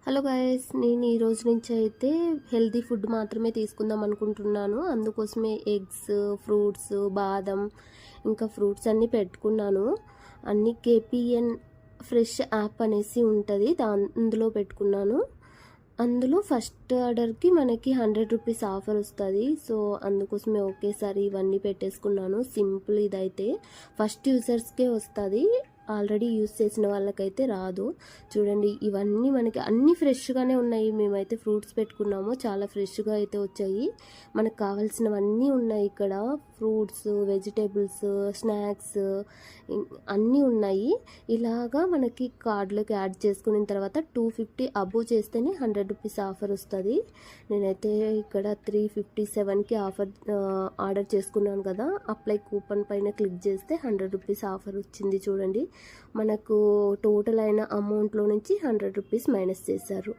Hello guys, నేను ఈ రోజు నుంచి అయితే హెల్తీ ఫుడ్ మాత్రమే తీసుకుందాం అనుకుంటున్నాను. అందుకోసమే ఎగ్స్, ఫ్రూట్స్, బాదం ఇంకా ఫ్రూట్స్ అన్నీ పెట్టుకున్నాను. అన్నీ కేపీఎన్ ఫ్రెష్ యాప్ అనేసి ఉంటుంది, అందులో పెట్టుకున్నాను. అందులో ఫస్ట్ ఆర్డర్కి మనకి 100 రూపీస్ ఆఫర్ వస్తుంది. సో అందుకోసమే ఒకేసారి ఇవన్నీ పెట్టేసుకున్నాను. సింపుల్, ఇదైతే ఫస్ట్ యూజర్స్కే వస్తుంది, ఆల్రెడీ యూస్ చేసిన వాళ్ళకైతే రాదు. చూడండి, ఇవన్నీ మనకి అన్నీ ఫ్రెష్గానే ఉన్నాయి. మేమైతే ఫ్రూట్స్ పెట్టుకున్నాము, చాలా ఫ్రెష్గా అయితే వచ్చాయి. మనకు కావాల్సినవన్నీ ఉన్నాయి ఇక్కడ. ఫ్రూట్స్, వెజిటేబుల్స్, స్నాక్స్ అన్నీ ఉన్నాయి. ఇలాగా మనకి కార్డులోకి యాడ్ చేసుకున్న తర్వాత 250 అబోవ్ చేస్తేనే 100 రూపీస్ ఆఫర్ వస్తుంది. నేనైతే ఇక్కడ 357కి ఆర్డర్ చేసుకున్నాను కదా. అప్లై కూపన్ పైన క్లిక్ చేస్తే 100 రూపీస్ ఆఫర్ వచ్చింది. చూడండి, మనకు టోటల్ అయిన అమౌంట్లో నుంచి 100 రూపీస్ మైనస్ చేశారు.